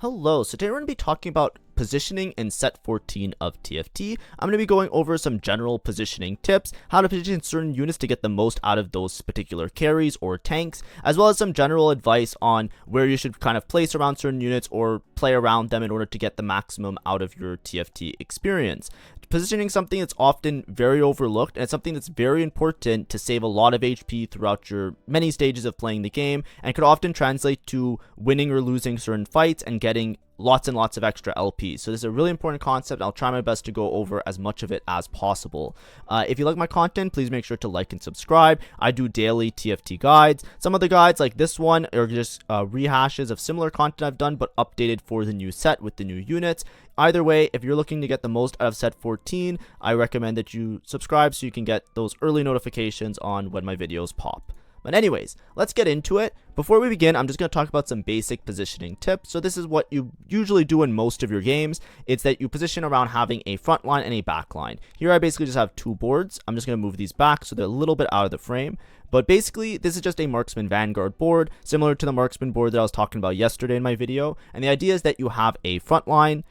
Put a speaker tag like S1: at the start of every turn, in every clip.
S1: Hello, so today we're going to be talking about positioning in set 14 of TFT. I'm going to be going over some general positioning tips, how to position certain units to get the most out of those particular carries or tanks, as well as some general advice on where you should kind of place around certain units or play around them in order to get the maximum out of your TFT experience. Positioning is something that's often very overlooked, and it's something that's very important to save a lot of HP throughout your many stages of playing the game, and could often translate to winning or losing certain fights and getting lots and lots of extra LPs. So this is a really important concept. I'll try my best to go over as much of it as possible. If you like my content, please make sure to like and subscribe. I do daily TFT guides. Some of the guides, like this one, are just rehashes of similar content I've done, but updated for the new set with the new units. Either way, if you're looking to get the most out of set 14, I recommend that you subscribe so you can get those early notifications on when my videos pop. But anyways, let's get into it. Before we begin, I'm just going to talk about some basic positioning tips. So this is what you usually do in most of your games. It's that you position around having a front line and a back line. Here I basically just have two boards. I'm just going to move these back so they're a little bit out of the frame. But basically, this is just a marksman vanguard board, similar to the marksman board that I was talking about yesterday in my video. And the idea is that you have a front line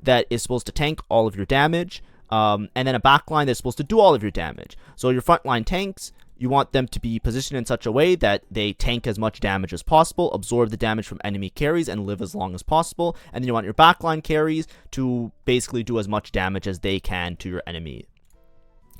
S1: that is supposed to tank all of your damage, and then a back line that's supposed to do all of your damage. So your front line tanks, you want them to be positioned in such a way that they tank as much damage as possible, absorb the damage from enemy carries, and live as long as possible. And then you want your backline carries to basically do as much damage as they can to your enemy.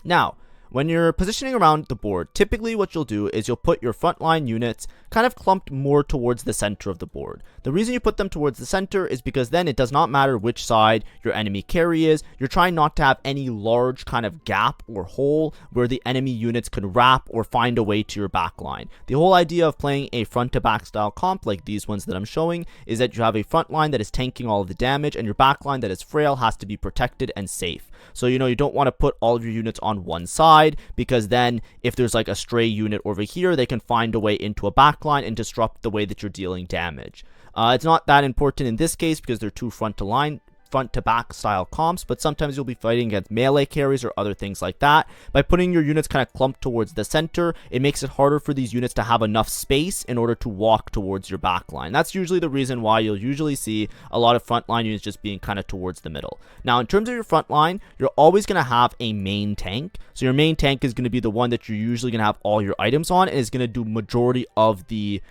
S1: Now, when you're positioning around the board, typically what you'll do is you'll put your frontline units kind of clumped more towards the center of the board. The reason you put them towards the center is because then it does not matter which side your enemy carry is. You're trying not to have any large kind of gap or hole where the enemy units could wrap or find a way to your backline. The whole idea of playing a front to back style comp like these ones that I'm showing is that you have a front line that is tanking all of the damage, and your backline that is frail has to be protected and safe. So you don't want to put all of your units on one side, because then if there's like a stray unit over here, they can find a way into a backline and disrupt the way that you're dealing damage. It's not that important in this case because they're two front to back style comps, but sometimes you'll be fighting against melee carries or other things like that. By putting your units kind of clumped towards the center, it makes it harder for these units to have enough space in order to walk towards your backline. That's usually the reason why you'll usually see a lot of frontline units just being kind of towards the middle. Now, in terms of your frontline, you're always going to have a main tank. So your main tank is going to be the one that you're usually going to have all your items on, and is going to do majority of the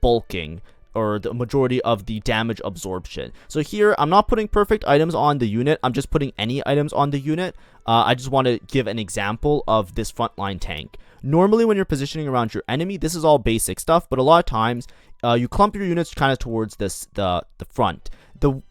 S1: bulking, or the majority of the damage absorption. So here, I'm not putting perfect items on the unit. I'm just putting any items on the unit. I just want to give an example of this frontline tank. Normally, when you're positioning around your enemy, this is all basic stuff, but a lot of times, you clump your units kind of towards the front. The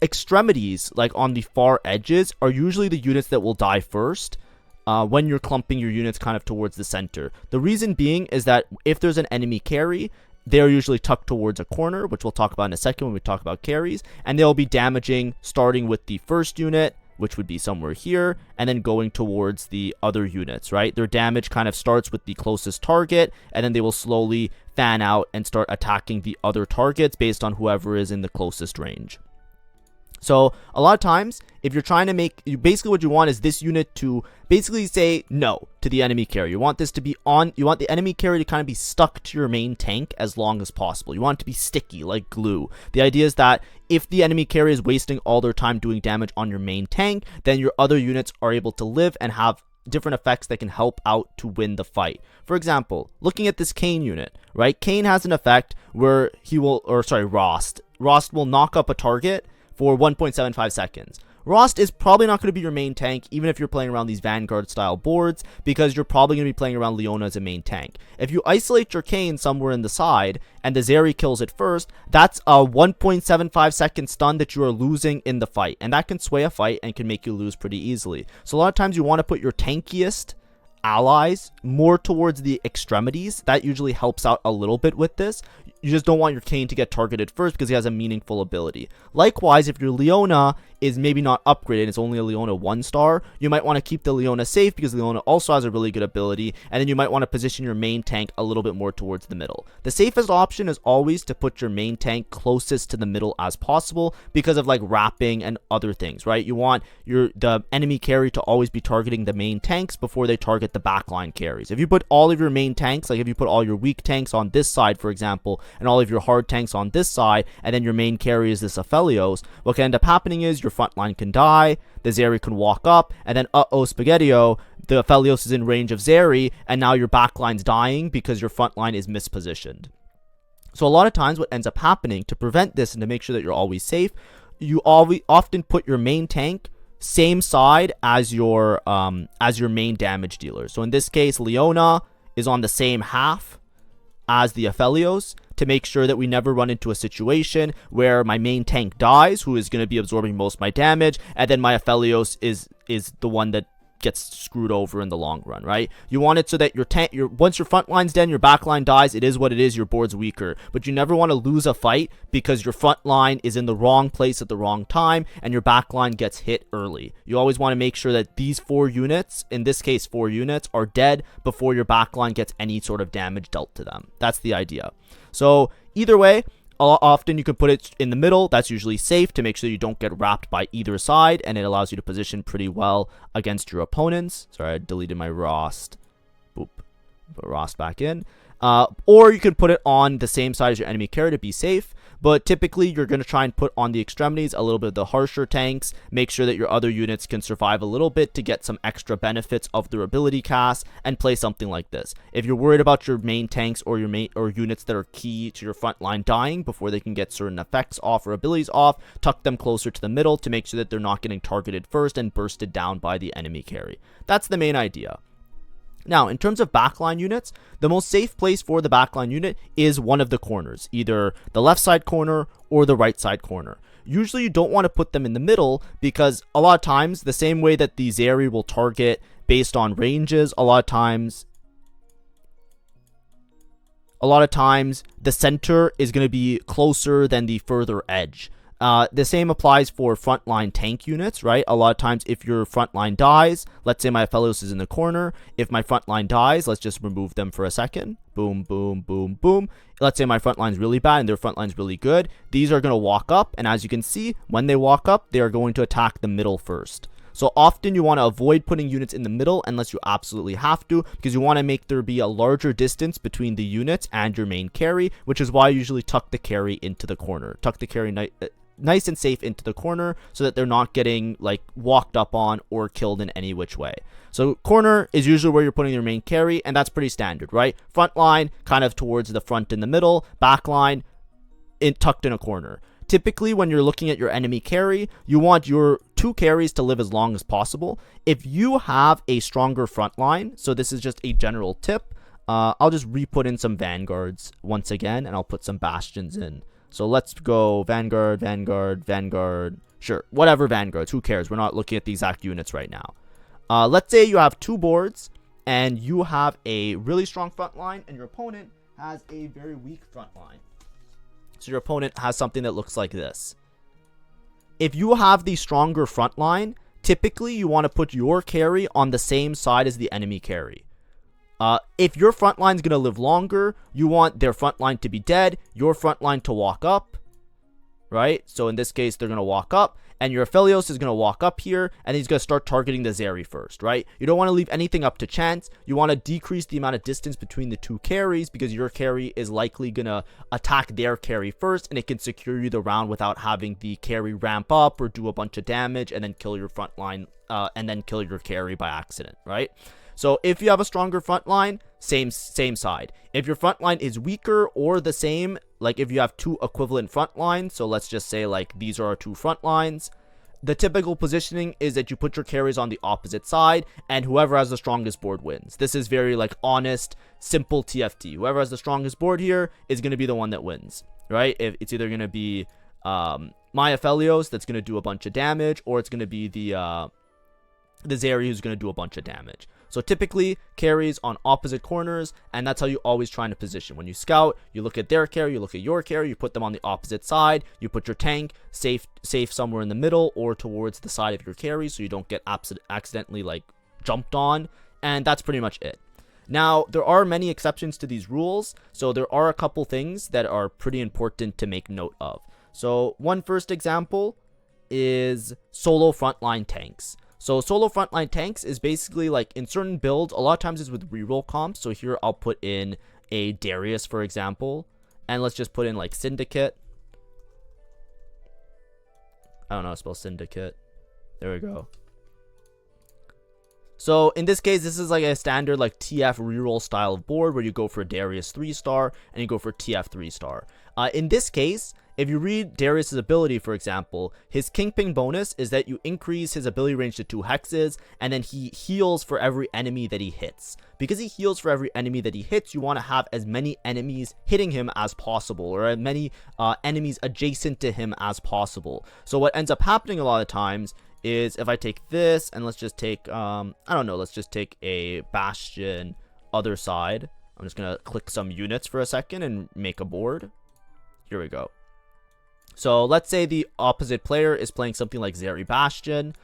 S1: extremities, like on the far edges, are usually the units that will die first. When you're clumping your units kind of towards the center. The reason being is that if there's an enemy carry, they're usually tucked towards a corner, which we'll talk about in a second when we talk about carries, and they'll be damaging starting with the first unit, which would be somewhere here, and then going towards the other units, right? Their damage kind of starts with the closest target, and then they will slowly fan out and start attacking the other targets based on whoever is in the closest range. So a lot of times, if you're trying to basically what you want is this unit to basically say no to the enemy carry. You want this to be you want the enemy carry to kind of be stuck to your main tank as long as possible. You want it to be sticky like glue. The idea is that if the enemy carry is wasting all their time doing damage on your main tank, then your other units are able to live and have different effects that can help out to win the fight. For example, looking at this Kane unit, right? Kane has an effect where Rost. Rost will knock up a target for 1.75 seconds. Rost is probably not going to be your main tank, even if you're playing around these Vanguard style boards, because you're probably going to be playing around Leona as a main tank. If you isolate your Kane somewhere in the side, and the Zeri kills it first, that's a 1.75 second stun that you are losing in the fight, and that can sway a fight and can make you lose pretty easily. So a lot of times you want to put your tankiest allies more towards the extremities. That usually helps out a little bit with this. You just don't want your Kane to get targeted first because he has a meaningful ability. Likewise, if your Leona is maybe not upgraded, it's only a Leona 1-star, you might want to keep the Leona safe because Leona also has a really good ability, and then you might want to position your main tank a little bit more towards the middle. The safest option is always to put your main tank closest to the middle as possible because of like wrapping and other things, right? You want the enemy carry to always be targeting the main tanks before they target the backline carries. If you put all of your main tanks, like if you put all your weak tanks on this side, for example, and all of your hard tanks on this side, and then your main carry is this Aphelios, what can end up happening is your front line can die, the Zeri can walk up, and then Spaghetti-O, the Aphelios is in range of Zeri, and now your backline's dying because your front line is mispositioned. So a lot of times what ends up happening to prevent this and to make sure that you're always safe, you often put your main tank same side as your main damage dealer. So in this case, Leona is on the same half as the Aphelios to make sure that we never run into a situation where my main tank dies, who is going to be absorbing most of my damage, and then my Aphelios is the one that gets screwed over in the long run, right? You want it so that once your front line's dead, your back line dies, it is what it is, your board's weaker. But you never want to lose a fight because your front line is in the wrong place at the wrong time and your back line gets hit early. You always want to make sure that these 4 units, in this case 4 units, are dead before your back line gets any sort of damage dealt to them. That's the idea. So either way, often you can put it in the middle. That's usually safe to make sure you don't get wrapped by either side, and it allows you to position pretty well against your opponents. Sorry, I deleted my Rost. Boop. Put Rost back in. Or you can put it on the same side as your enemy carry to be safe, but typically you're going to try and put on the extremities a little bit of the harsher tanks, make sure that your other units can survive a little bit to get some extra benefits of their ability cast, and play something like this. If you're worried about your main tanks or your units that are key to your front line dying before they can get certain effects off or abilities off, tuck them closer to the middle to make sure that they're not getting targeted first and bursted down by the enemy carry. That's the main idea. Now, in terms of backline units, the most safe place for the backline unit is one of the corners, either the left side corner or the right side corner. Usually you don't want to put them in the middle because a lot of times, the same way that the Zeri will target based on ranges, a lot of times the center is going to be closer than the further edge. The same applies for frontline tank units, right? A lot of times if your frontline dies, let's say my Aphelios is in the corner. If my frontline dies, let's just remove them for a second. Boom, boom, boom, boom. Let's say my frontline's really bad and their frontline's really good. These are going to walk up, and as you can see, when they walk up, they are going to attack the middle first. So often you want to avoid putting units in the middle unless you absolutely have to, because you want to make there be a larger distance between the units and your main carry, which is why I usually tuck the carry into the corner. Tuck the carry nice and safe into the corner so that they're not getting like walked up on or killed in any which way. So corner is usually where you're putting your main carry, and that's pretty standard, right? Front line kind of towards the front in the middle, back line tucked in a corner. Typically when you're looking at your enemy carry, you want your 2 carries to live as long as possible. If you have a stronger front line, so this is just a general tip, I'll just re-put in some vanguards once again, and I'll put some bastions in. So let's go Vanguard, Vanguard, Vanguard. Sure, whatever Vanguards, who cares? We're not looking at the exact units right now. Let's say you have 2 boards and you have a really strong front line and your opponent has a very weak front line. So your opponent has something that looks like this. If you have the stronger front line, typically you want to put your carry on the same side as the enemy carry. If your front line is going to live longer, you want their front line to be dead, your front line to walk up, right? So in this case, they're going to walk up, and your Aphelios is going to walk up here, and he's going to start targeting the Zeri first, right? You don't want to leave anything up to chance. You want to decrease the amount of distance between the 2 carries because your carry is likely going to attack their carry first, and it can secure you the round without having the carry ramp up or do a bunch of damage and then kill your front line, and then kill your carry by accident, right? So if you have a stronger front line, same side. If your front line is weaker or the same, like if you have 2 equivalent front lines, so let's just say like these are our 2 front lines, the typical positioning is that you put your carries on the opposite side, and whoever has the strongest board wins. This is very like honest, simple TFT. Whoever has the strongest board here is going to be the one that wins, right? If it's either going to be my Aphelios that's going to do a bunch of damage, or it's going to be the Zeri who's going to do a bunch of damage. So typically carries on opposite corners, and that's how you always try to position. When you scout, you look at their carry, you look at your carry, you put them on the opposite side, you put your tank safe somewhere in the middle or towards the side of your carry so you don't get accidentally like jumped on, and that's pretty much it. Now, there are many exceptions to these rules, so there are a couple things that are pretty important to make note of. So one first example is solo frontline tanks. So solo frontline tanks is basically like in certain builds, a lot of times it's with reroll comps. So here I'll put in a Darius, for example, And let's just put in like syndicate. I don't know how to spell syndicate. There we go. So in this case, this is like a standard like TF reroll style of board where you go for Darius 3-star and you go for TF 3-star. In this case, if you read Darius's ability, for example, his Kingpin bonus is that you increase his ability range to 2 hexes, and then he heals for every enemy that he hits. Because he heals for every enemy that he hits, you want to have as many enemies hitting him as possible, or as many enemies adjacent to him as possible. So what ends up happening a lot of times is if I take this and let's just take, I don't know, let's just take a Bastion other side. I'm just going to click some units for a second and make a board. Here we go. So let's say the opposite player is playing something like Zeri Bastion.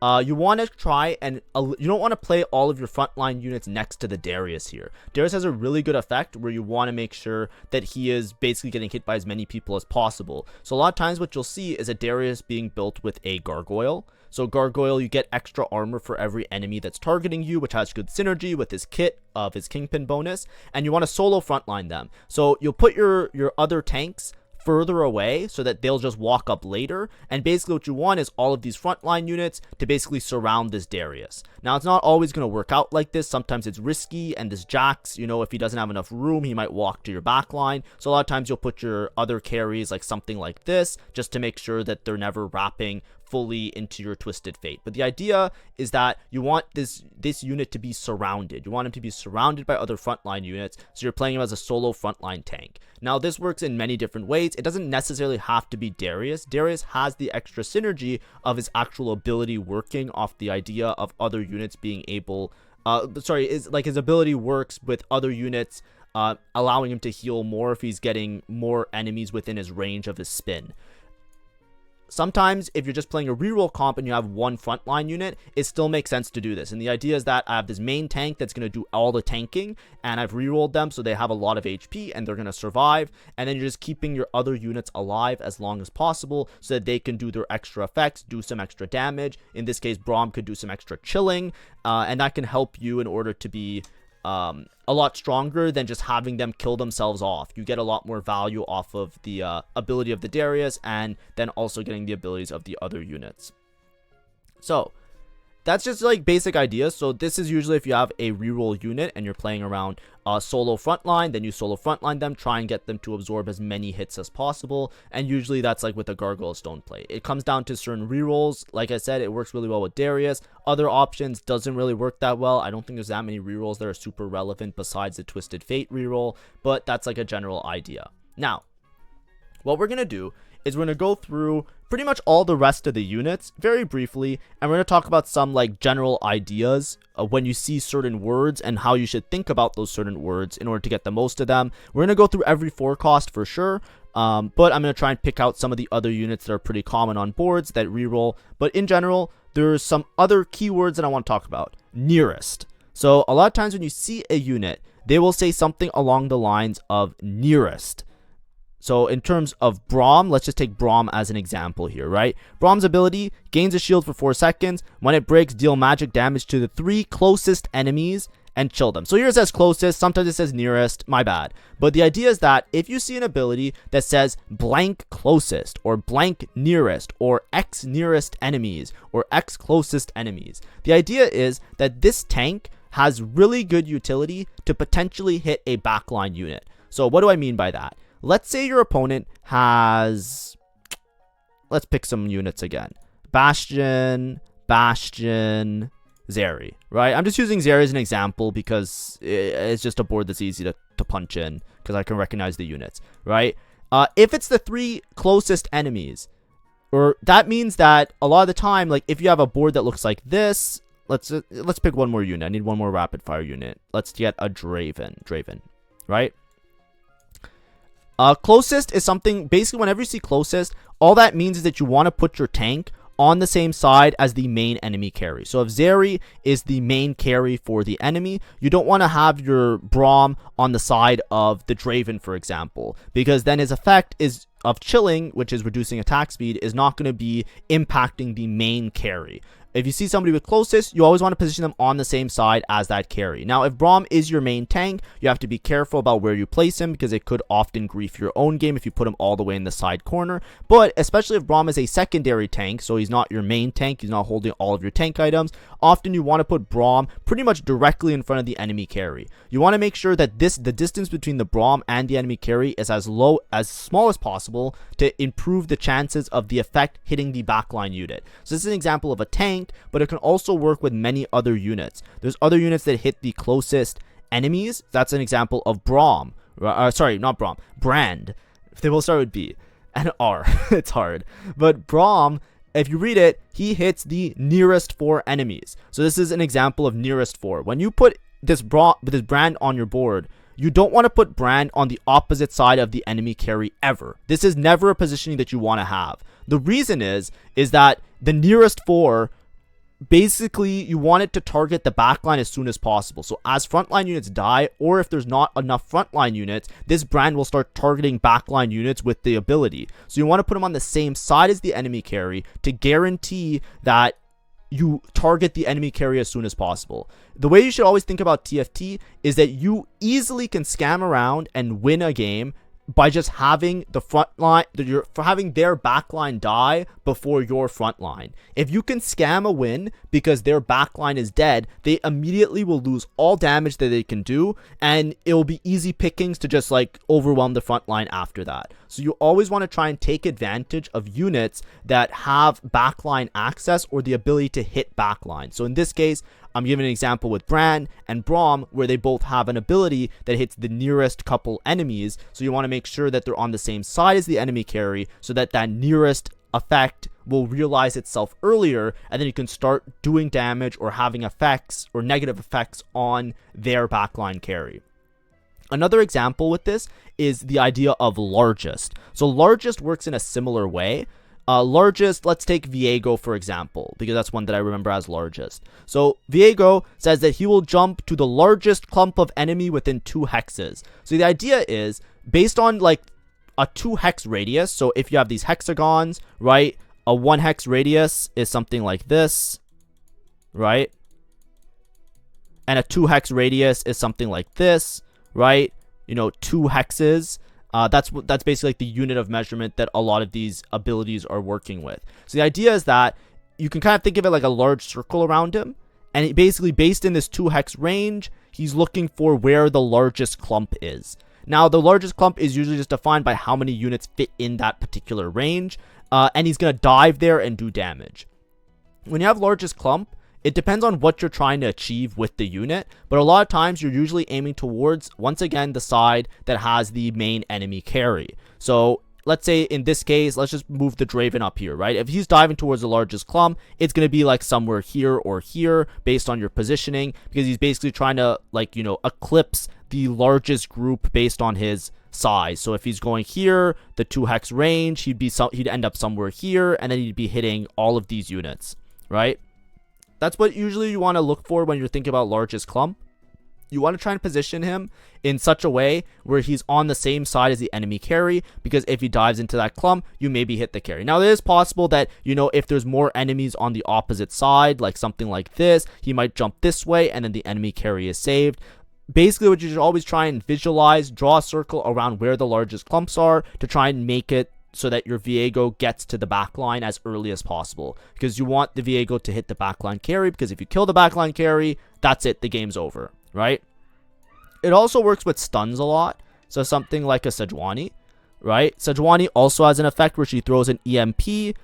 S1: You want to try and you don't want to play all of your frontline units next to the Darius here. Darius has a really good effect where you want to make sure that he is basically getting hit by as many people as possible. So a lot of times what you'll see is a Darius being built with a Gargoyle. So Gargoyle, you get extra armor for every enemy that's targeting you, which has good synergy with his kit of his Kingpin bonus, and you want to solo frontline them. So you'll put your other tanks further away so that they'll just walk up later, and basically what you want is all of these frontline units to basically surround this Darius. Now it's not always going to work out like this. Sometimes it's risky, and this Jax, you know, if he doesn't have enough room, he might walk to your backline. So a lot of times you'll put your other carries like something like this just to make sure that they're never wrapping fully into your Twisted Fate. But the idea is that you want this unit to be surrounded. You want him to be surrounded by other frontline units, so you're playing him as a solo frontline tank. Now this works in many different ways. It doesn't necessarily have to be Darius. Darius has the extra synergy of his actual ability working off the idea of other units being able, is like his ability works with other units, allowing him to heal more if he's getting more enemies within his range of his spin. Sometimes if you're just playing a reroll comp and you have one frontline unit, it still makes sense to do this. And the idea is that I have this main tank that's going to do all the tanking, and I've rerolled them so they have a lot of HP and they're going to survive. And then you're just keeping your other units alive as long as possible so that they can do their extra effects, do some extra damage. In this case, Braum could do some extra chilling, and that can help you in order to be a lot stronger than just having them kill themselves off. You get a lot more value off of the ability of the Darius, and then also getting the abilities of the other units. So that's just like basic ideas. So this is usually if you have a reroll unit and you're playing around solo frontline, then you solo frontline them, try and get them to absorb as many hits as possible. And usually that's like with a Gargoyle Stone play. It comes down to certain rerolls. Like I said, it works really well with Darius. Other options doesn't really work that well. I don't think there's that many rerolls that are super relevant besides the Twisted Fate reroll, but that's like a general idea. Now, what we're going to do is we're going to go through pretty much all the rest of the units very briefly, and we're going to talk about some like general ideas of when you see certain words and how you should think about those certain words in order to get the most of them. We're going to go through every forecast for sure, but I'm going to try and pick out some of the other units that are pretty common on boards that reroll. But in general, there's some other keywords that I want to talk about. Nearest. So a lot of times when you see a unit, they will say something along the lines of nearest. So in terms of Braum, let's just take Braum as an example here, right? Braum's ability gains a shield for 4 seconds. When it breaks, deal magic damage to the 3 closest enemies and chill them. So here it says closest, sometimes it says nearest, my bad. But the idea is that if you see an ability that says blank closest or blank nearest or X nearest enemies or X closest enemies, the idea is that this tank has really good utility to potentially hit a backline unit. So what do I mean by that? Let's say your opponent has, let's pick some units again. Bastion, Zeri, right? I'm just using Zeri as an example because it's just a board that's easy to punch in because I can recognize the units, right? If it's the 3 closest enemies, or that means that a lot of the time, like if you have a board that looks like this, let's pick one more unit. I need one more rapid fire unit. Let's get a Draven, right? Closest is something, basically whenever you see closest, all that means is that you want to put your tank on the same side as the main enemy carry. So if Zeri is the main carry for the enemy, you don't want to have your Braum on the side of the Draven, for example, because then his effect is of chilling, which is reducing attack speed, is not going to be impacting the main carry. if you see somebody with closest, you always want to position them on the same side as that carry. Now, if Braum is your main tank, you have to be careful about where you place him because it could often grief your own game if you put him all the way in the side corner. But especially if Braum is a secondary tank, so he's not your main tank, he's not holding all of your tank items, often you want to put Braum pretty much directly in front of the enemy carry. You want to make sure that the distance between the Braum and the enemy carry is as small as possible to improve the chances of the effect hitting the backline unit. So this is an example of a tank, but it can also work with many other units. There's other units that hit the closest enemies. That's an example of Braum. Sorry, not Braum. Brand. They will start with B and R. It's hard. But Braum, if you read it, he hits the nearest 4 enemies. So this is an example of nearest 4. When you put this brand on your board, you don't want to put brand on the opposite side of the enemy carry ever. This is never a positioning that you want to have. The reason is that the nearest 4, basically you want it to target the backline as soon as possible. So as frontline units die, or if there's not enough frontline units, this brand will start targeting backline units with the ability. So you want to put them on the same side as the enemy carry to guarantee that you target the enemy carry as soon as possible. The way you should always think about TFT is that you easily can scam around and win a game by just having the front line, having their backline die before your front line. If you can scam a win because their backline is dead, they immediately will lose all damage that they can do, and it will be easy pickings to just like overwhelm the front line after that. So you always want to try and take advantage of units that have backline access or the ability to hit backline. So in this case, I'm giving an example with Bran and Braum where they both have an ability that hits the nearest couple enemies. So you want to make sure that they're on the same side as the enemy carry so that that nearest effect will realize itself earlier, and then you can start doing damage or having effects or negative effects on their backline carry. Another example with this is the idea of largest. So largest works in a similar way. Largest, let's take Viego for example, because that's one that I remember as largest. So Viego says that he will jump to the largest clump of enemy within 2 hexes. So the idea is based on like a 2 hex radius. So if you have these hexagons, right, a 1 hex radius is something like this, right? And a 2 hex radius is something like this, right? You know, 2 hexes. That's basically like the unit of measurement that a lot of these abilities are working with. So the idea is that you can kind of think of it like a large circle around him, and basically based in this 2 hex range, he's looking for where the largest clump is. Now, the largest clump is usually just defined by how many units fit in that particular range, and he's going to dive there and do damage. When you have largest clump, it depends on what you're trying to achieve with the unit, but a lot of times you're usually aiming towards, once again, the side that has the main enemy carry. So let's say in this case, let's just move the Draven up here, right? If he's diving towards the largest clump, it's going to be like somewhere here or here based on your positioning, because he's basically trying to, like, you know, eclipse the largest group based on his size. So if he's going here, the 2 hex range, he'd end up somewhere here, and then he'd be hitting all of these units, right? That's what usually you want to look for when you're thinking about largest clump. You want to try and position him in such a way where he's on the same side as the enemy carry, because if he dives into that clump, you maybe hit the carry. Now, it is possible that, you know, if there's more enemies on the opposite side, like something like this, he might jump this way and then the enemy carry is saved. Basically, what you should always try and visualize, draw a circle around where the largest clumps are to try and make it so that your Viego gets to the backline as early as possible, because you want the Viego to hit the backline carry, because if you kill the backline carry, that's it, the game's over, right? It also works with stuns a lot, so something like a Sejuani, right? Sejuani also has an effect where she throws an EMP.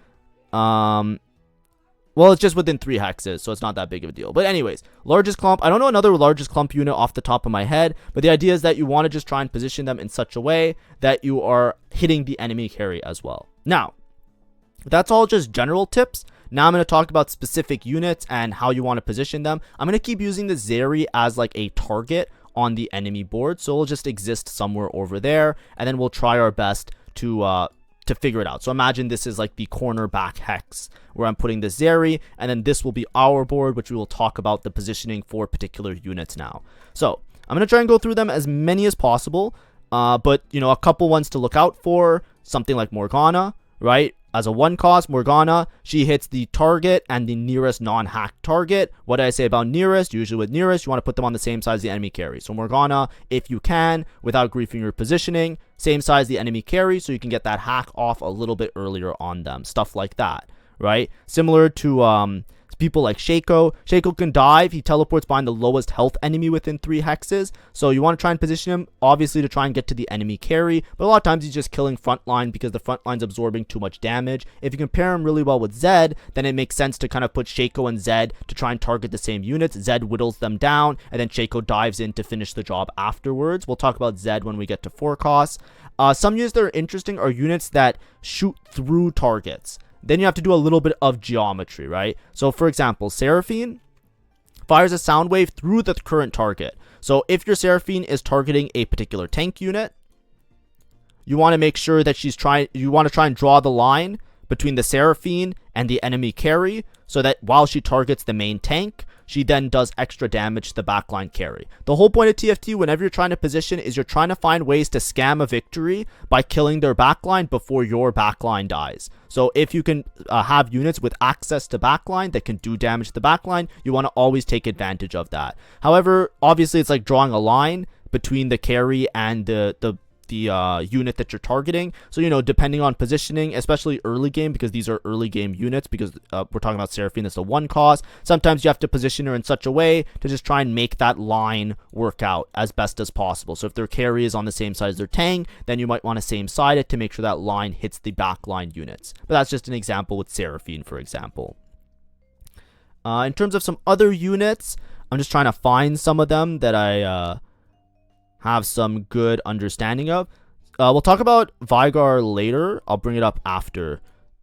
S1: Well, it's just within 3 hexes, so it's not that big of a deal. But anyways, largest clump. I don't know another largest clump unit off the top of my head, but the idea is that you want to just try and position them in such a way that you are hitting the enemy carry as well. Now, that's all just general tips. Now I'm going to talk about specific units and how you want to position them. I'm going to keep using the Zeri as like a target on the enemy board, so it'll just exist somewhere over there, and then we'll try our best to figure it out. So imagine this is like the cornerback hex where I'm putting the Zeri, and then this will be our board, which we will talk about the positioning for particular units now. So I'm going to try and go through them as many as possible, but, you know, a couple ones to look out for, something like Morgana, right? as a 1 cost, Morgana, she hits the target and the nearest non-hacked target. What did I say about nearest? Usually with nearest, you want to put them on the same side as the enemy carry. So Morgana, if you can, without griefing your positioning, same size as the enemy carry, so you can get that hack off a little bit earlier on them. Stuff like that, right? Similar to people like Shaco. Shaco can dive. He teleports behind the lowest health enemy within 3 hexes. So you want to try and position him, obviously, to try and get to the enemy carry. But a lot of times he's just killing Frontline because the Frontline's absorbing too much damage. If you compare him really well with Zed, then it makes sense to kind of put Shaco and Zed to try and target the same units. Zed whittles them down, and then Shaco dives in to finish the job afterwards. We'll talk about Zed when we get to 4 costs. Some units that are interesting are units that shoot through targets. Then you have to do a little bit of geometry, right? So, for example, Seraphine fires a sound wave through the current target. So, if your Seraphine is targeting a particular tank unit, you want to make sure that you want to try and draw the line between the Seraphine and the enemy carry, so that while she targets the main tank, she then does extra damage to the backline carry. The whole point of TFT, whenever you're trying to position, is you're trying to find ways to scam a victory by killing their backline before your backline dies. So if you can have units with access to backline that can do damage to the backline, you want to always take advantage of that. However, obviously it's like drawing a line between the carry and the unit that you're targeting. So, you know, depending on positioning, especially early game, because these are early game units, because we're talking about Seraphine, that's a 1 cost. Sometimes you have to position her in such a way to just try and make that line work out as best as possible. So if their carry is on the same side as their tank, then you might want to same side it to make sure that line hits the backline units. But that's just an example with Seraphine, for example. In terms of some other units, I'm just trying to find some of them that I have some good understanding of. We'll talk about Vigar later. I'll bring it up after,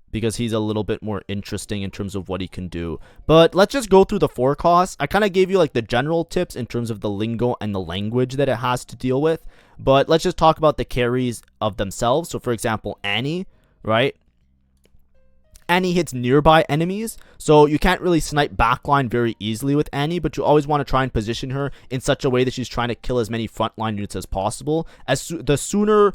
S1: because he's a little bit more interesting in terms of what he can do. But let's just go through the 4 costs. I kind of gave you like the general tips in terms of the lingo and the language that it has to deal with. But let's just talk about the carries of themselves. So for example, Annie, right? Annie hits nearby enemies, so you can't really snipe backline very easily with Annie, but you always want to try and position her in such a way that she's trying to kill as many frontline units as possible. The sooner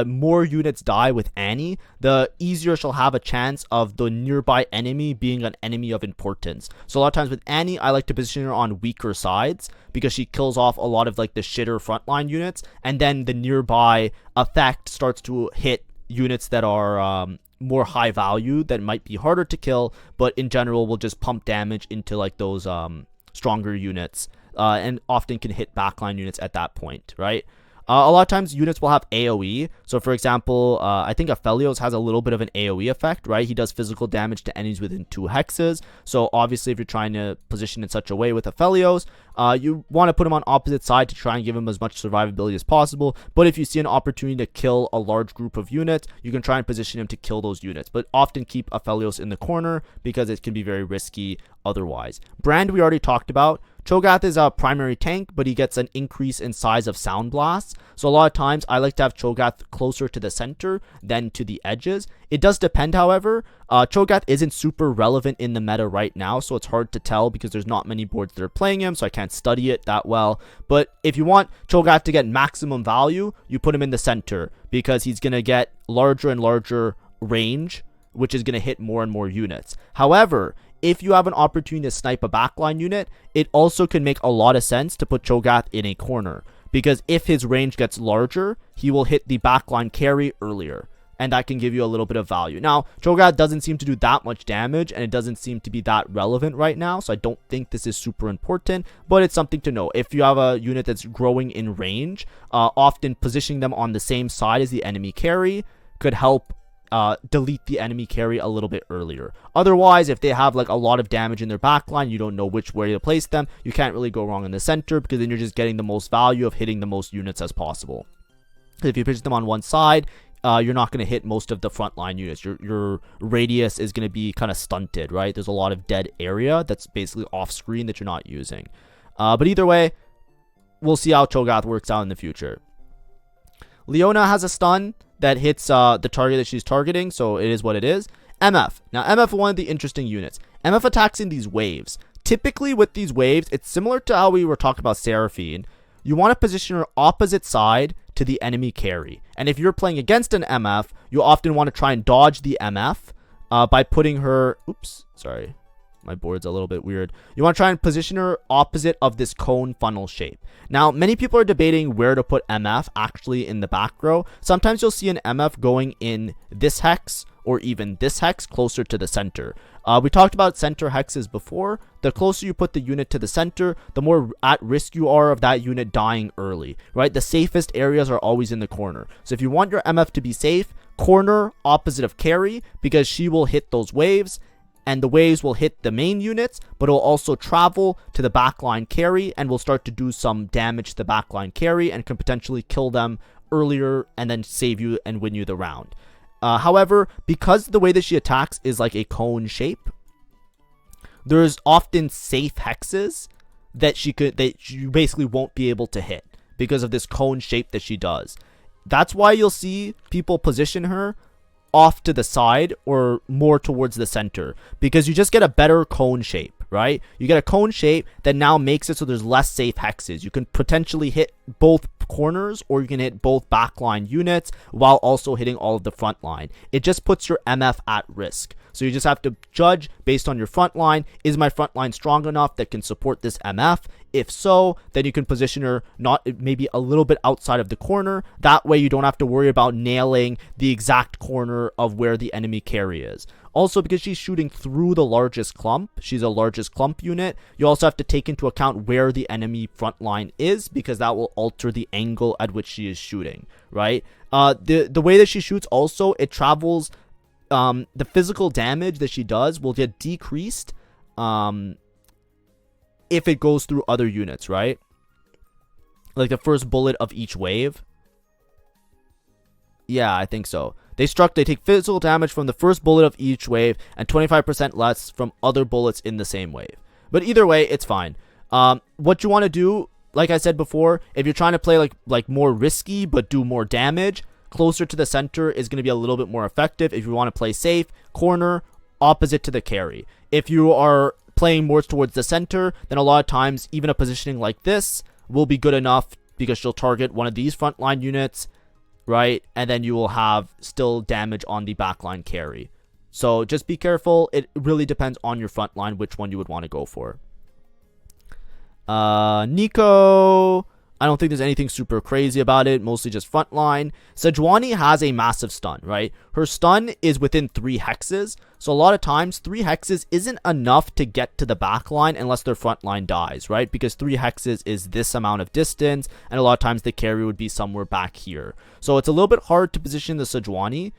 S1: more units die with Annie, the easier she'll have a chance of the nearby enemy being an enemy of importance. So a lot of times with Annie, I like to position her on weaker sides because she kills off a lot of like the shitter frontline units, and then the nearby effect starts to hit units that are more high value, that might be harder to kill, but in general will just pump damage into like those stronger units, and often can hit backline units at that point, right? A lot of times units will have AoE. So for example, I think Aphelios has a little bit of an AoE effect, right? He does physical damage to enemies within 2 hexes. So obviously if you're trying to position in such a way with Aphelios, you want to put him on opposite side to try and give him as much survivability as possible. But if you see an opportunity to kill a large group of units, you can try and position him to kill those units. But often keep Aphelios in the corner because it can be very risky otherwise. Brand we already talked about. Cho'Gath is a primary tank, but he gets an increase in size of sound blasts. So a lot of times I like to have Cho'Gath closer to the center than to the edges. It does depend, however. Cho'Gath isn't super relevant in the meta right now, so it's hard to tell because there's not many boards that are playing him, so I can't study it that well. But if you want Cho'Gath to get maximum value, you put him in the center because he's going to get larger and larger range, which is going to hit more and more units. However, if you have an opportunity to snipe a backline unit, it also can make a lot of sense to put Cho'Gath in a corner, because if his range gets larger, he will hit the backline carry earlier, and that can give you a little bit of value. Now, Cho'Gath doesn't seem to do that much damage, and it doesn't seem to be that relevant right now, so I don't think this is super important, but it's something to know. If you have a unit that's growing in range, often positioning them on the same side as the enemy carry could help delete the enemy carry a little bit earlier. Otherwise, if they have like a lot of damage in their backline, you don't know which way to place them, you can't really go wrong in the center, because then you're just getting the most value of hitting the most units as possible. If you pitch them on one side, you're not going to hit most of the frontline units. Your radius is going to be kind of stunted, right? There's a lot of dead area that's basically off screen that you're not using. But either way, we'll see how Cho'Gath works out in the future. Leona has a stun that hits the target that she's targeting, so it is what it is. MF. Now, MF is one of the interesting units. MF attacks in these waves. Typically, with these waves, it's similar to how we were talking about Seraphine. You want to position her opposite side to the enemy carry. And if you're playing against an MF, you often want to try and dodge the MF by putting her, oops, sorry, my board's a little bit weird. You want to try and position her opposite of this cone funnel shape. Now, many people are debating where to put MF actually in the back row. Sometimes you'll see an MF going in this hex or even this hex closer to the center. We talked about center hexes before. The closer you put the unit to the center, the more at risk you are of that unit dying early, right? The safest areas are always in the corner. So if you want your MF to be safe, corner opposite of carry, because she will hit those waves, and the waves will hit the main units, but it will also travel to the backline carry and will start to do some damage to the backline carry and can potentially kill them earlier and then save you and win you the round. However, because the way that she attacks is like a cone shape, there's often safe hexes that you basically won't be able to hit because of this cone shape that she does. That's why you'll see people position her off to the side or more towards the center, because you just get a better cone shape, right? You get a cone shape that now makes it so there's less safe hexes. You can potentially hit both corners or you can hit both backline units while also hitting all of the front line. It just puts your MF at risk. So you just have to judge based on your front line. Is my front line strong enough that can support this MF? If so, then you can position her maybe a little bit outside of the corner. That way you don't have to worry about nailing the exact corner of where the enemy carry is. Also, because she's shooting through the largest clump, she's a largest clump unit, you also have to take into account where the enemy front line is, because that will alter the angle at which she is shooting, right? The way that she shoots also, it travels, the physical damage that she does will get decreased if it goes through other units, right? Like the first bullet of each wave. Yeah, I think so. They take physical damage from the first bullet of each wave and 25% less from other bullets in the same wave. But either way, it's fine. What you want to do, like I said before, if you're trying to play like more risky but do more damage, closer to the center is going to be a little bit more effective. If you want to play safe, corner opposite to the carry. If you are playing more towards the center, then a lot of times even a positioning like this will be good enough, because she'll target one of these frontline units, right? And then you will have still damage on the backline carry. So just be careful. It really depends on your front line which one you would want to go for. Nico, I don't think there's anything super crazy about it, mostly just frontline. Sejuani has a massive stun, right? Her stun is within 3 hexes, so a lot of times 3 hexes isn't enough to get to the backline unless their frontline dies, right? Because 3 hexes is this amount of distance, and a lot of times the carry would be somewhere back here. So it's a little bit hard to position the Sejuani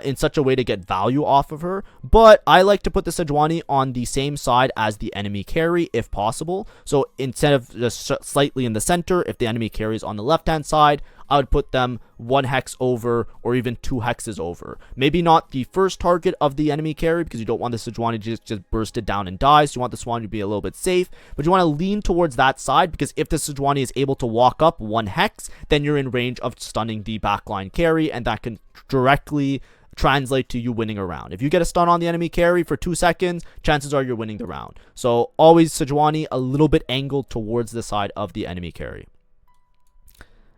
S1: in such a way to get value off of her, but I like to put the Sejuani on the same side as the enemy carry if possible. So instead of just slightly in the center, if the enemy carry is on the left hand side, I would put them 1 hex over or even 2 hexes over. Maybe not the first target of the enemy carry, because you don't want the Sejuani to just burst it down and die, so you want the Sejuani to be a little bit safe, but you want to lean towards that side, because if the Sejuani is able to walk up 1 hex, then you're in range of stunning the backline carry, and that can directly translate to you winning a round. If you get a stun on the enemy carry for 2 seconds, chances are you're winning the round. So always Sejuani a little bit angled towards the side of the enemy carry.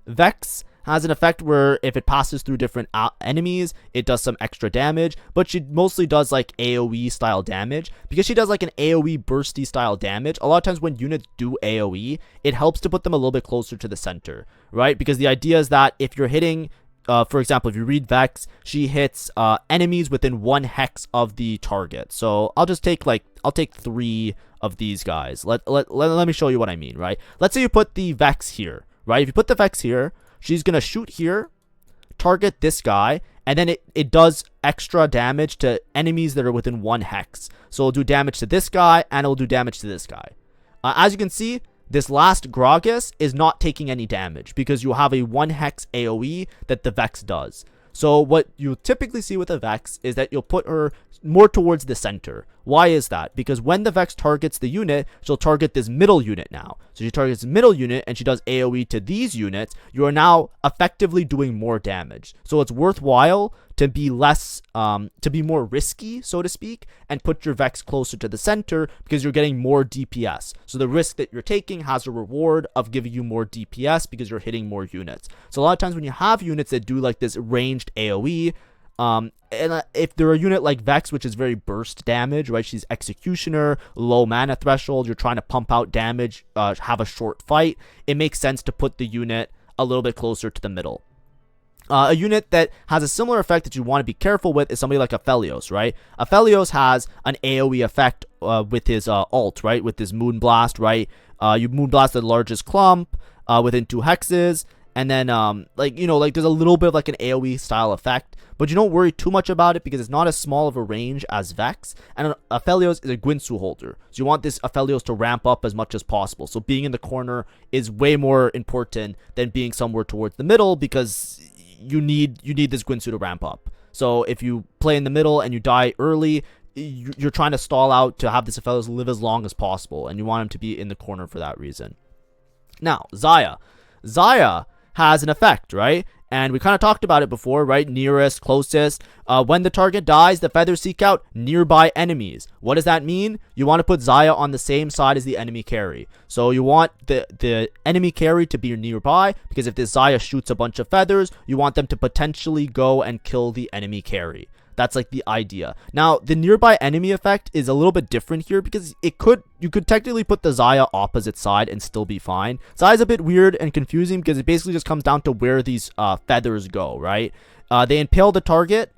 S1: Vex has an effect where if it passes through different enemies, it does some extra damage, but she mostly does like AoE style damage. Because she does like an AoE bursty style damage, a lot of times when units do AoE, it helps to put them a little bit closer to the center, right? Because the idea is that if you're hitting, for example, if you read Vex, she hits enemies within 1 hex of the target. So I'll take 3 of these guys. Let me show you what I mean, right? Let's say you put the Vex here, right? If you put the Vex here, she's going to shoot here, target this guy, and then it does extra damage to enemies that are within 1 hex. So it'll do damage to this guy, and it'll do damage to this guy. As you can see, this last Gragas is not taking any damage, because you have a 1 hex AoE that the Vex does. So what you typically see with a Vex is that you'll put her more towards the center. Why is that? Because when the Vex targets the unit, she'll target this middle unit now. So she targets the middle unit and she does AoE to these units. You are now effectively doing more damage. So it's worthwhile to be more risky, so to speak, and put your Vex closer to the center, because you're getting more DPS. So the risk that you're taking has a reward of giving you more DPS because you're hitting more units. So a lot of times when you have units that do like this ranged AoE, And if they're a unit like Vex, which is very burst damage, right? She's Executioner, low mana threshold. You're trying to pump out damage, have a short fight. It makes sense to put the unit a little bit closer to the middle. A unit that has a similar effect that you want to be careful with is somebody like Aphelios, right? Aphelios has an AoE effect with his ult, right? With his Moonblast, right? You Moonblast the largest clump within 2 hexes. And then, there's a little bit of like an AoE style effect, but you don't worry too much about it because it's not as small of a range as Vex. And Aphelios is a Gwynsu holder, so you want this Aphelios to ramp up as much as possible. So being in the corner is way more important than being somewhere towards the middle because you need this Gwynsu to ramp up. So if you play in the middle and you die early, you're trying to stall out to have this Aphelios live as long as possible, and you want him to be in the corner for that reason. Now, Xayah has an effect, right? And we kind of talked about it before, right? Nearest, closest. When the target dies, the feathers seek out nearby enemies. What does that mean? You want to put Xayah on the same side as the enemy carry. So you want the enemy carry to be nearby, because if this Xayah shoots a bunch of feathers, you want them to potentially go and kill the enemy carry. That's like the idea. Now, the nearby enemy effect is a little bit different here because you could technically put the Xayah opposite side and still be fine. Xayah's a bit weird and confusing because it basically just comes down to where these feathers go, right? They impale the target,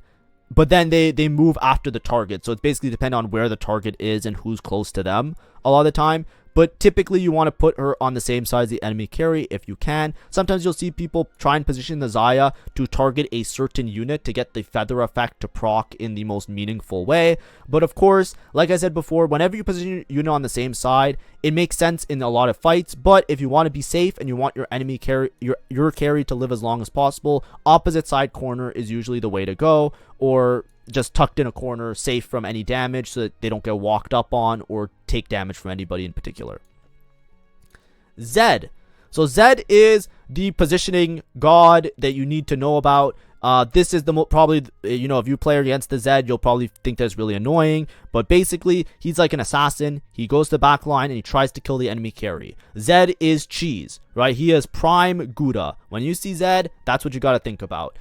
S1: but then they move after the target. So it's basically dependent on where the target is and who's close to them a lot of the time. But typically you want to put her on the same side as the enemy carry if you can. Sometimes you'll see people try and position the Xayah to target a certain unit to get the feather effect to proc in the most meaningful way. But of course, like I said before, whenever you position your unit on the same side, it makes sense in a lot of fights. But if you want to be safe and you want your enemy carry, your carry to live as long as possible, opposite side corner is usually the way to go, or just tucked in a corner, safe from any damage so that they don't get walked up on or take damage from anybody in particular. Zed. So Zed is the positioning god that you need to know about. This is the probably, if you play against the Zed, you'll probably think that it's really annoying. But basically, he's like an assassin. He goes to the back line and he tries to kill the enemy carry. Zed is cheese, right? He is prime Gouda. When you see Zed, that's what you got to think about.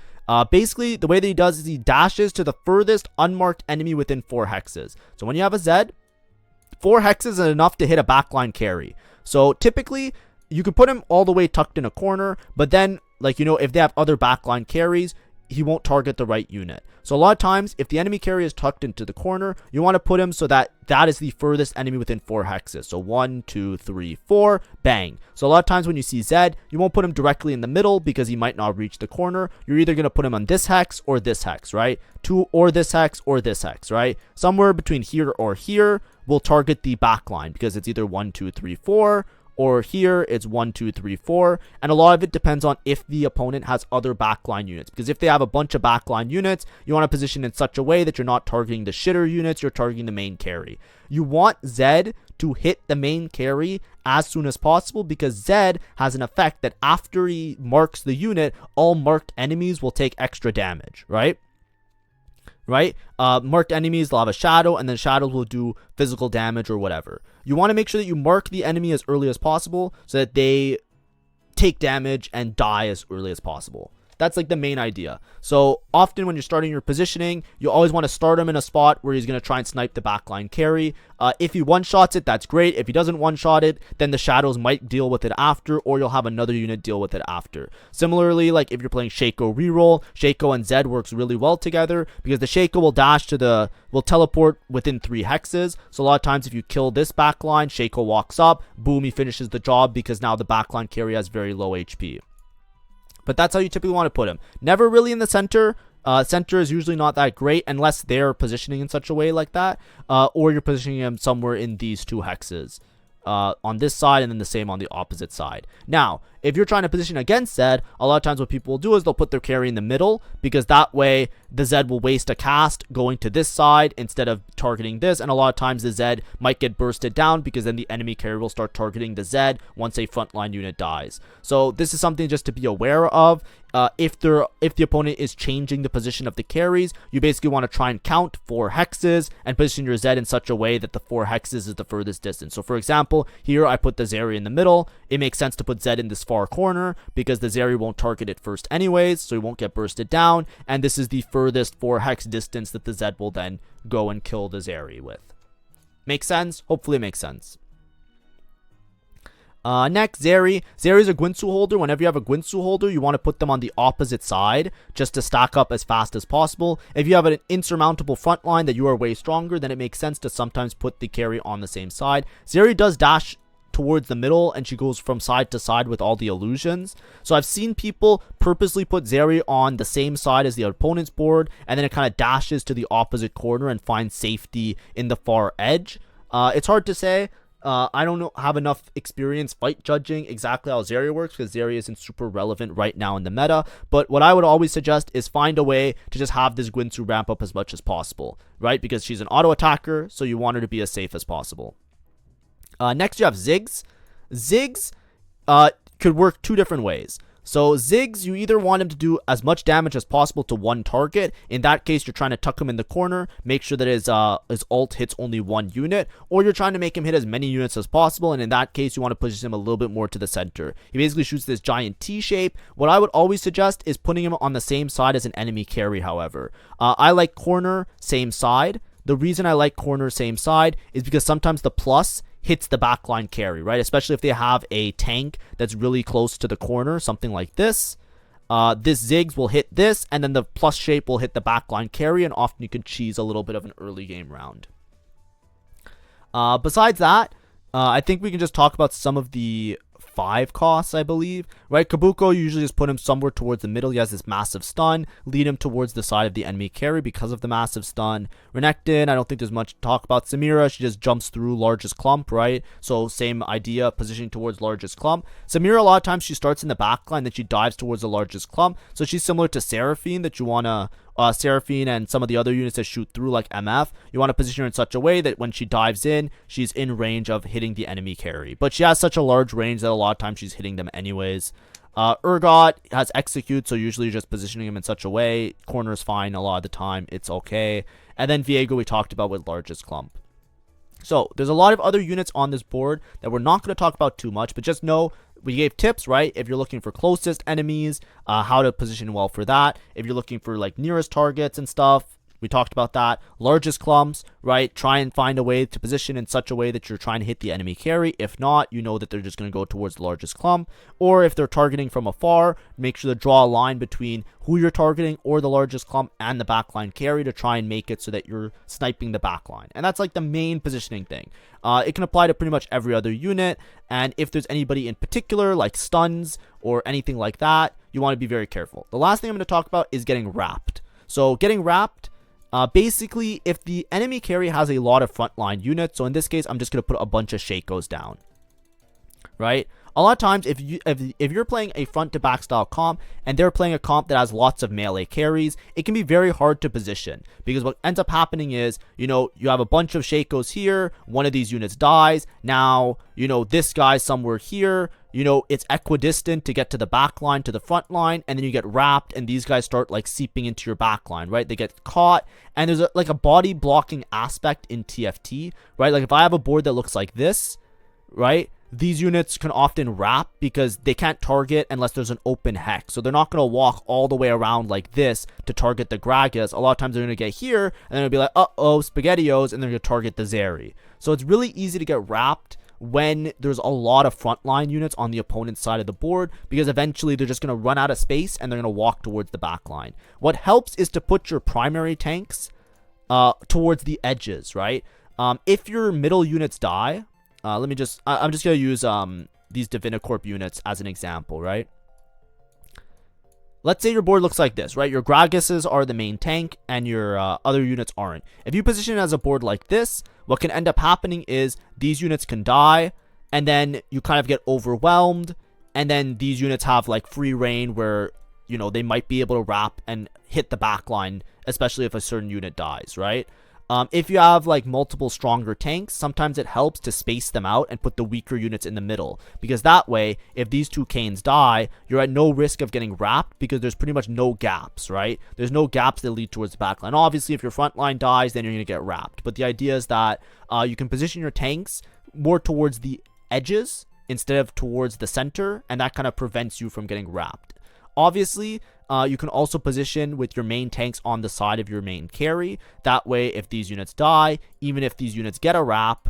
S1: Basically, the way that he does is he dashes to the furthest unmarked enemy within 4 hexes. So when you have a Zed, 4 hexes is enough to hit a backline carry. So typically, you could put him all the way tucked in a corner, but then, if they have other backline carries, he won't target the right unit. So a lot of times, if the enemy carry is tucked into the corner, you want to put him so that is the furthest enemy within 4 hexes. So 1, 2, 3, 4, bang. So a lot of times when you see Zed, you won't put him directly in the middle because he might not reach the corner. You're either going to put him on this hex or this hex, right? Or this hex or this hex, right? Somewhere between here or here will target the backline because it's either 1, 2, 3, 4, or here it's 1, 2, 3, 4, and a lot of it depends on if the opponent has other backline units, because if they have a bunch of backline units, you want to position in such a way that you're not targeting the shitter units, you're targeting the main carry. You want Zed to hit the main carry as soon as possible because Zed has an effect that after he marks the unit, all marked enemies will take extra damage, right? Marked enemies, they'll have a shadow, and then shadows will do physical damage or whatever. You want to make sure that you mark the enemy as early as possible so that they take damage and die as early as possible. That's like the main idea. So often when you're starting your positioning, you always want to start him in a spot where he's going to try and snipe the backline carry. If he one-shots it, that's great. If he doesn't one-shot it, then the shadows might deal with it after, or you'll have another unit deal with it after. Similarly, like if you're playing Shaco reroll, Shaco and Zed works really well together because the Shaco will teleport within 3 hexes. So a lot of times if you kill this backline, Shaco walks up, boom, he finishes the job because now the backline carry has very low HP. But that's how you typically want to put him. Never really in the center. Center is usually not that great unless they're positioning in such a way like that. Or you're positioning him somewhere in these 2 hexes. On this side and then the same on the opposite side. Now, if you're trying to position against Zed, a lot of times what people will do is they'll put their carry in the middle because that way the Zed will waste a cast going to this side instead of targeting this, and a lot of times the Zed might get bursted down because then the enemy carry will start targeting the Zed once a frontline unit dies. So this is something just to be aware of. if the opponent is changing the position of the carries, you basically want to try and count 4 hexes and position your Z in such a way that the 4 hexes is the furthest distance. So for example, here I put the Zeri in the middle. It makes sense to put Z in this far corner because the Zeri won't target it first anyways, so it won't get bursted down, and this is the furthest 4 hex distance that the Z will then go and kill the Zeri with. Make sense? Hopefully it makes sense. Next, Zeri. Zeri is a Guinsu holder. Whenever you have a Guinsu holder, you want to put them on the opposite side just to stack up as fast as possible. If you have an insurmountable front line that you are way stronger, then it makes sense to sometimes put the carry on the same side. Zeri does dash towards the middle, and she goes from side to side with all the illusions. So I've seen people purposely put Zeri on the same side as the opponent's board, and then it kind of dashes to the opposite corner and finds safety in the far edge. It's hard to say. I don't have enough experience fight judging exactly how Zeri works because Zeri isn't super relevant right now in the meta. But what I would always suggest is find a way to just have this Guinsu ramp up as much as possible, right? Because she's an auto attacker, so you want her to be as safe as possible. Next, you have Ziggs. Ziggs could work 2 different ways. So Ziggs, you either want him to do as much damage as possible to one target. In that case, you're trying to tuck him in the corner, make sure that his ult hits only 1 unit, or you're trying to make him hit as many units as possible, and in that case, you want to push him a little bit more to the center. He basically shoots this giant T shape. What I would always suggest is putting him on the same side as an enemy carry, however. I like corner, same side. The reason I like corner, same side is because sometimes the plus hits the backline carry, right? Especially if they have a tank that's really close to the corner, something like this. This Ziggs will hit this, and then the plus shape will hit the backline carry, and often you can cheese a little bit of an early game round. Besides that, I think we can just talk about some of the 5 costs, I believe, right? Kabuko, you usually just put him somewhere towards the middle. He has this massive stun. Lead him towards the side of the enemy carry because of the massive stun. Renekton, I don't think there's much to talk about. Samira, she just jumps through largest clump, right? So same idea, positioning towards largest clump. Samira, a lot of times she starts in the backline, then she dives towards the largest clump. So she's similar to Seraphine that you want to Seraphine and some of the other units that shoot through like MF, you want to position her in such a way that when she dives in, she's in range of hitting the enemy carry. But she has such a large range that a lot of times she's hitting them anyways. Urgot has execute, so usually you're just positioning him in such a way. Corner's fine a lot of the time, it's okay. And then Viego we talked about with largest clump. So there's a lot of other units on this board that we're not going to talk about too much, but just know we gave tips, right? If you're looking for closest enemies, how to position well for that. If you're looking for like nearest targets and stuff, we talked about that. Largest clumps, right? Try and find a way to position in such a way that you're trying to hit the enemy carry. If not, you know that they're just going to go towards the largest clump. Or if they're targeting from afar, make sure to draw a line between who you're targeting or the largest clump and the backline carry to try and make it so that you're sniping the backline. And that's like the main positioning thing. It can apply to pretty much every other unit. And if there's anybody in particular, like stuns or anything like that, you want to be very careful. The last thing I'm going to talk about is getting wrapped. So getting wrapped, basically, if the enemy carry has a lot of frontline units, so in this case, I'm just going to put a bunch of Shakos down, right? A lot of times, if you're playing a front to back style comp and they're playing a comp that has lots of melee carries, it can be very hard to position because what ends up happening is, you have a bunch of Shakos here, one of these units dies, now, this guy's somewhere here, it's equidistant to get to the back line, to the front line, and then you get wrapped, and these guys start, like, seeping into your back line, right? They get caught, and there's, a body blocking aspect in TFT, right? Like, if I have a board that looks like this, right, these units can often wrap because they can't target unless there's an open hex. So they're not going to walk all the way around like this to target the Gragas. A lot of times they're going to get here, and they're going to be like, uh-oh, SpaghettiOs, and they're going to target the Zeri. So it's really easy to get wrapped when there's a lot of frontline units on the opponent's side of the board, because eventually they're just going to run out of space and they're going to walk towards the back line. What helps is to put your primary tanks towards the edges, right? If your middle units die, I'm just going to use these Divinicorp units as an example, right? Let's say your board looks like this, right? Your Gragases are the main tank and your other units aren't. If you position it as a board like this, what can end up happening is these units can die, and then you kind of get overwhelmed, and then these units have like free reign where, they might be able to wrap and hit the back line, especially if a certain unit dies, right? If you have like multiple stronger tanks, sometimes it helps to space them out and put the weaker units in the middle, because that way, if these two Kanes die, you're at no risk of getting wrapped because there's pretty much no gaps, right? There's no gaps that lead towards the backline. Obviously, if your front line dies, then you're going to get wrapped. But the idea is that you can position your tanks more towards the edges instead of towards the center, and that kind of prevents you from getting wrapped. Obviously, you can also position with your main tanks on the side of your main carry. That way, if these units die, even if these units get a wrap,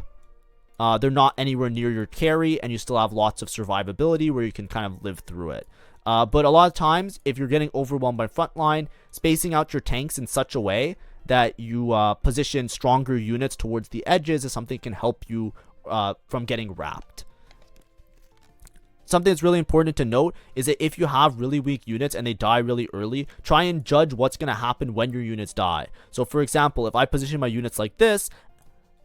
S1: they're not anywhere near your carry, and you still have lots of survivability where you can kind of live through it. But a lot of times, if you're getting overwhelmed by frontline, spacing out your tanks in such a way that you position stronger units towards the edges is something that can help you from getting wrapped. Something that's really important to note is that if you have really weak units and they die really early, try and judge what's going to happen when your units die. So for example, if I position my units like this,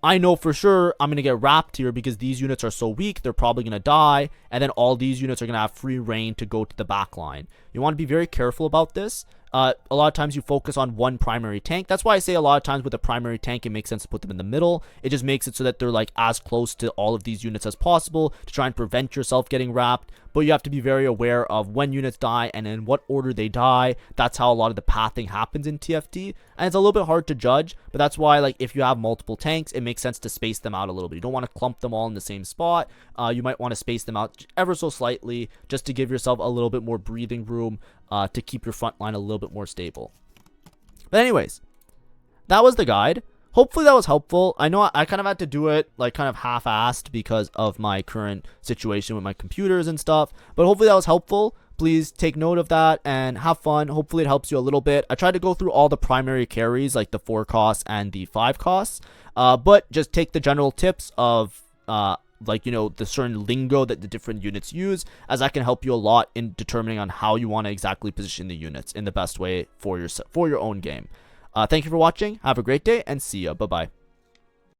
S1: I know for sure I'm going to get wrapped here because these units are so weak, they're probably going to die, and then all these units are going to have free reign to go to the back line. You want to be very careful about this. A lot of times you focus on one primary tank. That's why I say a lot of times with a primary tank, it makes sense to put them in the middle. It just makes it so that they're like as close to all of these units as possible to try and prevent yourself getting wrapped. But you have to be very aware of when units die and in what order they die. That's how a lot of the pathing happens in TFT. And it's a little bit hard to judge, but that's why, like, if you have multiple tanks, it makes sense to space them out a little bit. You don't want to clump them all in the same spot. You might want to space them out ever so slightly just to give yourself a little bit more breathing room to keep your front line a little bit more stable. But anyways, that was the guide. Hopefully that was helpful. I know I kind of had to do it like kind of half-assed because of my current situation with my computers and stuff, but hopefully that was helpful. Please take note of that and have fun. Hopefully it helps you a little bit. I tried to go through all the primary carries, like the 4 costs and the 5 costs, but just take the general tips of like, you know, the certain lingo that the different units use, as that can help you a lot in determining on how you want to exactly position the units in the best way for your own game. Thank you for watching. Have a great day and see ya. Bye-bye.